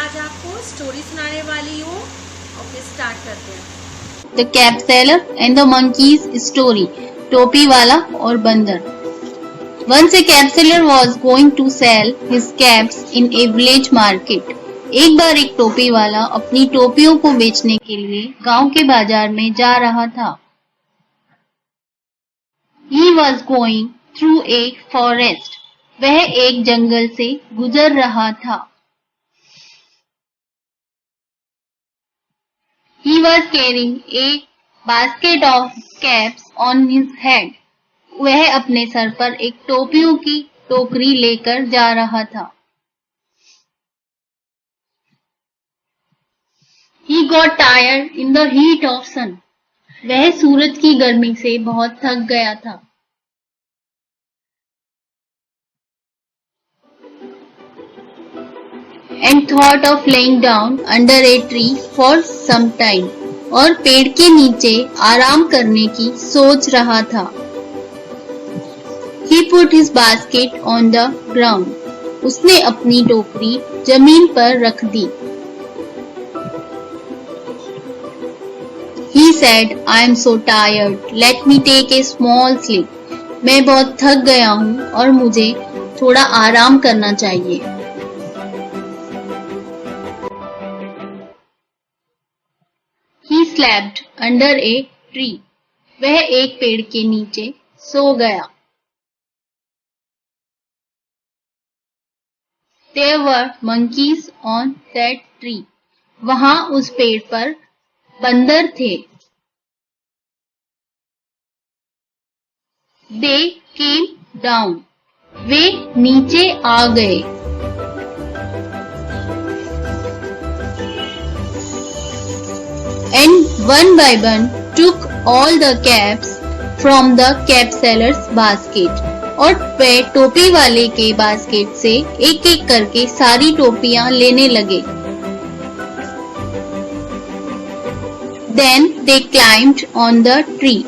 आज आपको स्टोरी सुनाने वाली हूँ। ओके, स्टार्ट करते हैं। The cap seller and the monkeys story, टोपी वाला और बंदर। Once a cap seller was going to sell his caps in a village market. एक बार एक टोपी वाला अपनी टोपियों को बेचने के लिए गांव के बाजार में जा रहा था। He was going through a forest. वह एक जंगल से गुजर रहा था। He was carrying a basket of caps on his head. वह अपने सर पर एक टोपियों की टोकरी लेकर जा रहा था। He got tired in the heat of sun. वह सूरज की गर्मी से बहुत थक गया था। And thought of laying down under a tree for some time. और पेड़ के नीचे आराम करने की सोच रहा था। He put his basket on the ground. उसने अपनी टोकरी जमीन पर रख दी। He said, I am so tired. Let me take a small sleep. मैं बहुत थक गया हूँ और मुझे थोड़ा आराम करना चाहिए। He slept under a tree. वह एक पेड़ के नीचे सो गया। There were monkeys on that tree. वहाँ उस पेड़ पर बंदर थे। They came down. वे नीचे आ गए। And one by one took all the caps from the cap seller's basket. और वे टोपी वाले के बास्केट से एक एक करके सारी टोपियां लेने लगे। Then they climbed on the tree.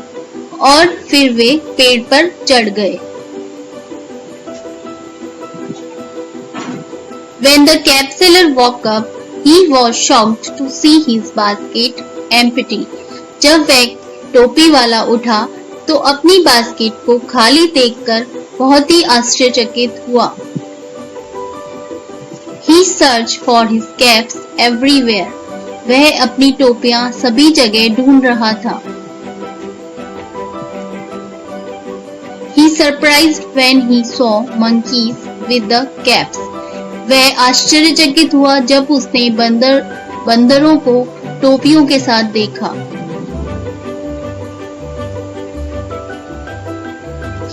और फिर वे पेड़ पर चढ़ गए। When the cap seller woke up, he was shocked to see his basket empty. जब वह टोपी वाला उठा तो अपनी बास्केट को खाली देखकर बहुत ही आश्चर्यचकित हुआ। He searched for his caps everywhere. वह अपनी टोपियां सभी जगह ढूंढ रहा था। He surprised when he saw monkeys with the caps. वह आश्चर्यचकित हुआ जब उसने बंदरों को टोपियों के साथ देखा।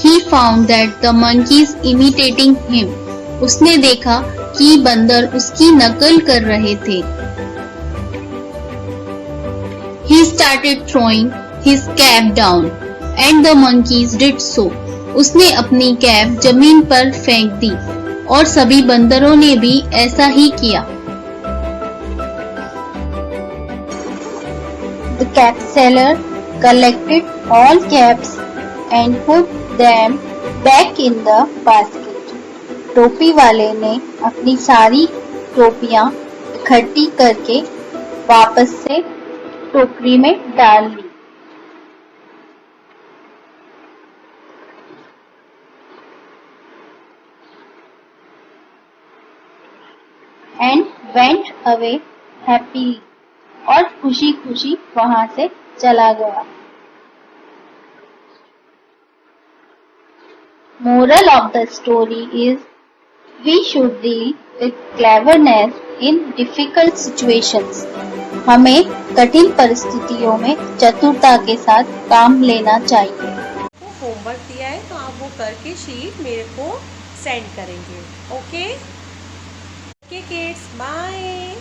He found that the monkeys imitating him. उसने देखा कि बंदर उसकी नकल कर रहे थे। He started throwing his cap down, and the monkeys did so. उसने अपनी कैप जमीन पर फेंक दी और सभी बंदरों ने भी ऐसा ही किया। The cap seller collected all caps and put them back in the basket. टोपी वाले ने अपनी सारी टोपियां इकट्ठी करके वापस से टोकरी में डाल ली। And went away happily. और खुशी खुशी वहां से चला गया। Moral of the story is we should deal with cleverness in difficult situations. हमें कठिन परिस्थितियों में चतुरता के साथ काम लेना चाहिए। होमवर्क दिया है तो आप वो करके शीट मेरे को सेंड करेंगे। Okay kids, bye.